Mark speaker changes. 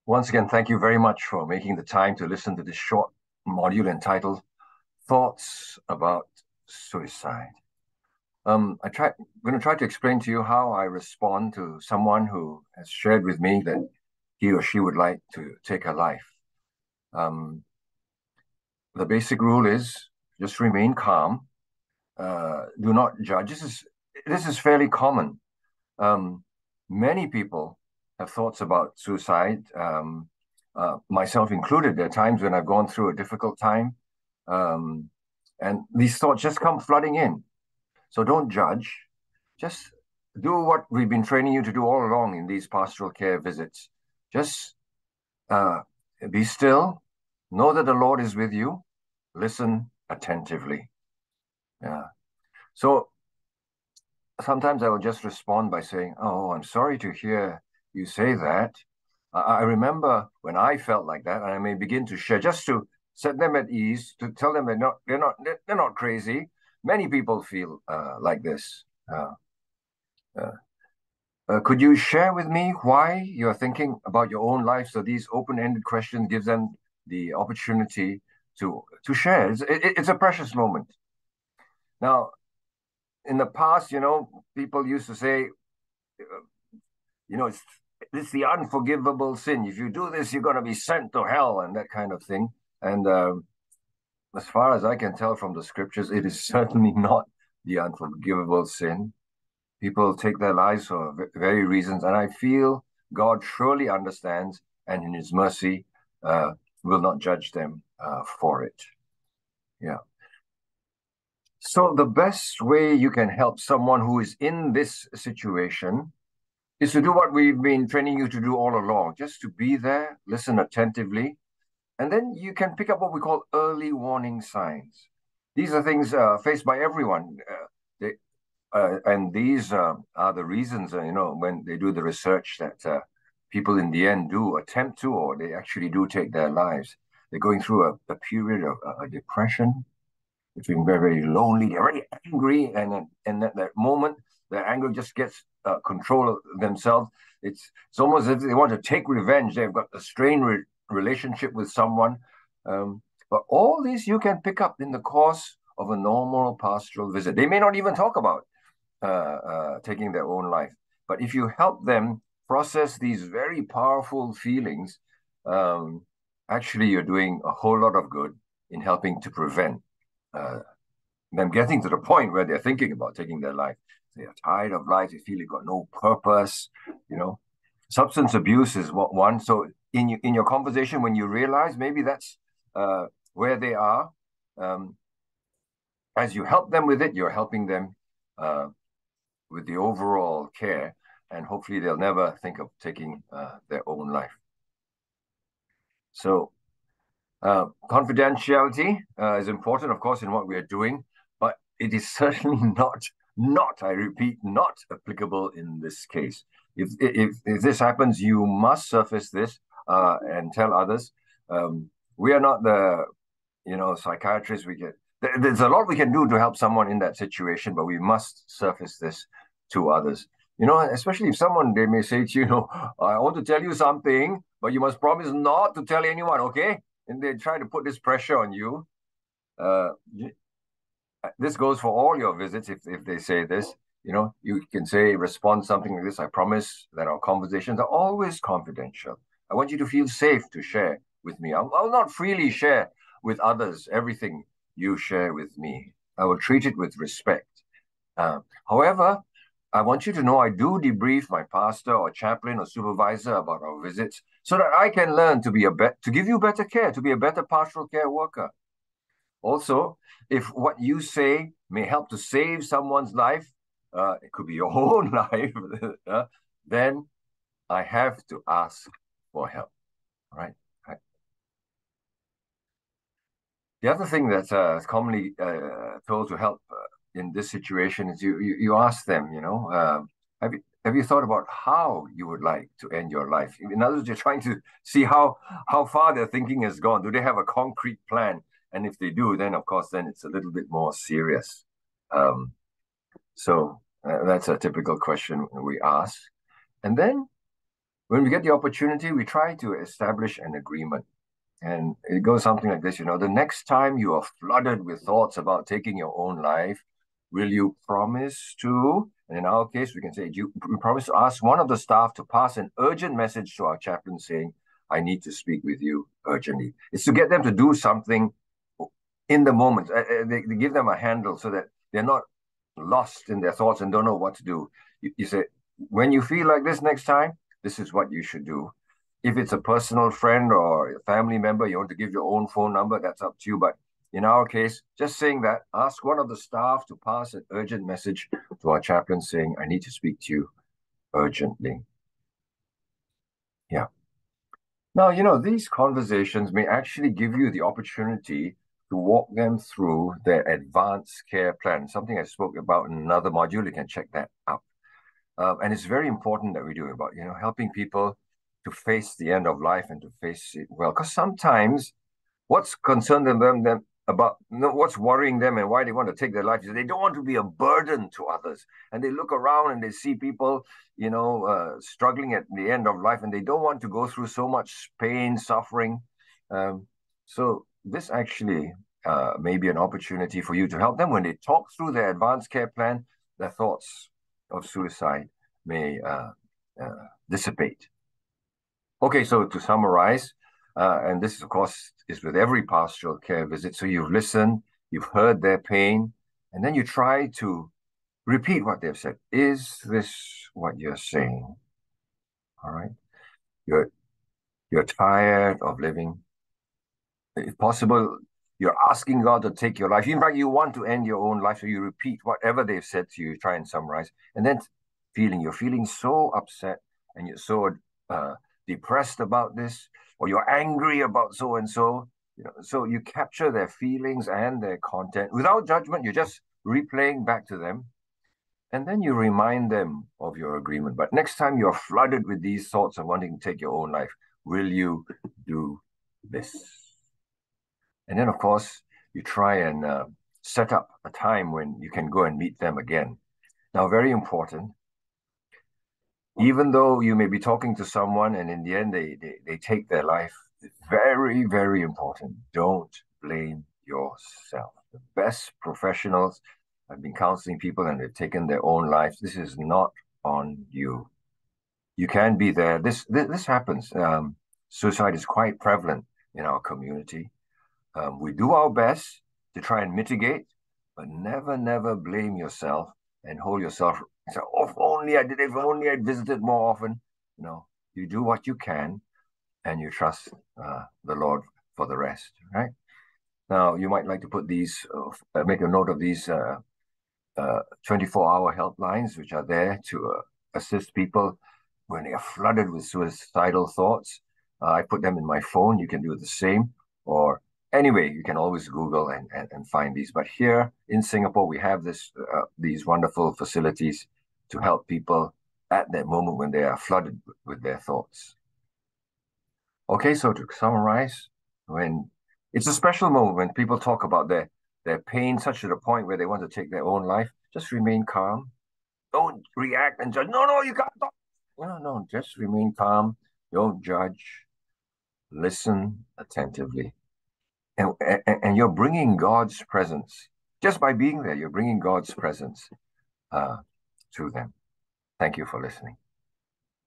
Speaker 1: Once again, thank you very much for making the time to listen to this short module entitled Thoughts About Suicide. I'm going to try to explain to you how I respond to someone who has shared with me that he or she would like to take her life. Um, the basic rule is just remain calm. Do not judge. This is fairly common. Um, Many people have thoughts about suicide, myself included. There are times when I've gone through a difficult time, um, and these thoughts just come flooding in. So don't judge. Just do what we've been training you to do all along in these pastoral care visits. Just uh, be still. Know that the Lord is with you. Listen attentively. Yeah. So sometimes I will just respond by saying, "Oh, I'm sorry to hear you say that. I remember when I felt like that," and I may begin to share just to set them at ease, to tell them they're not crazy. Many people feel like this. Uh, could you share with me why you're thinking about your own life? So these open-ended questions gives them the opportunity to share. It's a precious moment. Now, in the past, people used to say, it's the unforgivable sin. If you do this, you're going to be sent to hell and that kind of thing. And as far as I can tell from the scriptures, it is certainly not the unforgivable sin. People take their lives for very reasons, and I feel God surely understands, and in His mercy, uh, will not judge them for it. Yeah. So the best way you can help someone who is in this situation is to do what we've been training you to do all along, just to be there, listen attentively, and then you can pick up what we call early warning signs. These are things faced by everyone. And these are the reasons, when they do the research that people in the end do attempt to, or they actually do take their lives. They're going through a period of depression. They're feeling very, very lonely. They're very angry, and at that moment, their anger just gets control of themselves. It's almost as if they want to take revenge. They've got a strained relationship with someone. But all this you can pick up in the course of a normal pastoral visit. They may not even talk about taking their own life. But if you help them process these very powerful feelings, um, actually, you're doing a whole lot of good in helping to prevent uh, them getting to the point where they're thinking about taking their life. They are tired of life. They feel they've got no purpose. You know, substance abuse is one. So in your conversation, when you realize maybe that's where they are, um, as you help them with it, you're helping them uh, with the overall care, and hopefully they'll never think of taking their own life. So confidentiality is important, of course, in what we are doing, but it is certainly not, I repeat, not applicable in this case. If this happens, you must surface this and tell others. We are not the psychiatrists. There's a lot we can do to help someone in that situation, but we must surface this to others. Especially if someone, they may say to you, I want to tell you something, but you must promise not to tell anyone, okay? And they try to put this pressure on you. Uh, this goes for all your visits. If they say this, you can say, respond something like this. I promise that our conversations are always confidential. I want you to feel safe to share with me. I'll not freely share with others everything you share with me. I will treat it with respect. However, I want you to know I do debrief my pastor or chaplain or supervisor about our visits so that I can learn to give you better care, to be a better pastoral care worker. Also, if what you say may help to save someone's life, it could be your own life, then I have to ask for help. All right. The other thing that's commonly told to help in this situation is you ask them, have you thought about how you would like to end your life? In other words, you're trying to see how far their thinking has gone. Do they have a concrete plan? And if they do, then of course, then it's a little bit more serious. Um, so that's a typical question we ask. And then When we get the opportunity, we try to establish an agreement. And it goes something like this, the next time you are flooded with thoughts about taking your own life, will you promise to, and in our case, we can say, we promise to ask one of the staff to pass an urgent message to our chaplain saying, I need to speak with you urgently. It's to get them to do something in the moment. They give them a handle so that they're not lost in their thoughts and don't know what to do. You say, when you feel like this next time, this is what you should do. If it's a personal friend or a family member, you want to give your own phone number, that's up to you. But in our case, just saying that, ask one of the staff to pass an urgent message to our chaplain saying, I need to speak to you urgently. Yeah. Now, these conversations may actually give you the opportunity to walk them through their advanced care plan, something I spoke about in another module. You can check that out. And it's very important that we do about, helping people to face the end of life and to face it well. Because sometimes what's concerned them about, what's worrying them and why they want to take their life is they don't want to be a burden to others. And they look around and they see people, struggling at the end of life, and they don't want to go through so much pain, suffering. So this actually may be an opportunity for you to help them when they talk through their advanced care plan. Their thoughts of suicide may dissipate. Okay, so to summarize, and this, of course, is with every pastoral care visit. So you've listened, you've heard their pain, and then you try to repeat what they've said. Is this what you're saying? All right. You're tired of living. If possible, you're asking God to take your life. In fact, you want to end your own life, so you repeat whatever they've said to you, try and summarize, and then you're feeling so upset and you're so depressed about this, or you're angry about so and so. So you capture their feelings and their content without judgment. You're just replaying back to them, and then you remind them of your agreement. But next time you're flooded with these thoughts of wanting to take your own life, will you do this? And then, of course, you try and set up a time when you can go and meet them again. Now, very important, even though you may be talking to someone and in the end they take their life, very, very important, don't blame yourself. The best professionals have been counseling people and they've taken their own lives. This is not on you. You can be there. This happens. Suicide is quite prevalent in our community. We do our best to try and mitigate, but never, never blame yourself and hold yourself. Say, oh, if only I did it, if only I'd visited more often. No, you do what you can and you trust the Lord for the rest, right? Now, you might like to put these, make a note of these 24-hour helplines, which are there to assist people when they are flooded with suicidal thoughts. I put them in my phone. You can do the same. Or anyway, you can always Google and find these. But here in Singapore, we have these wonderful facilities to help people at that moment when they are flooded with their thoughts. Okay, so to summarize, when it's a special moment when people talk about their pain, such to the point where they want to take their own life, just remain calm. Don't react and judge. No, you can't talk. No, just remain calm. Don't judge. Listen attentively. And you're bringing God's presence. Just by being there, you're bringing God's presence to them. Thank you for listening.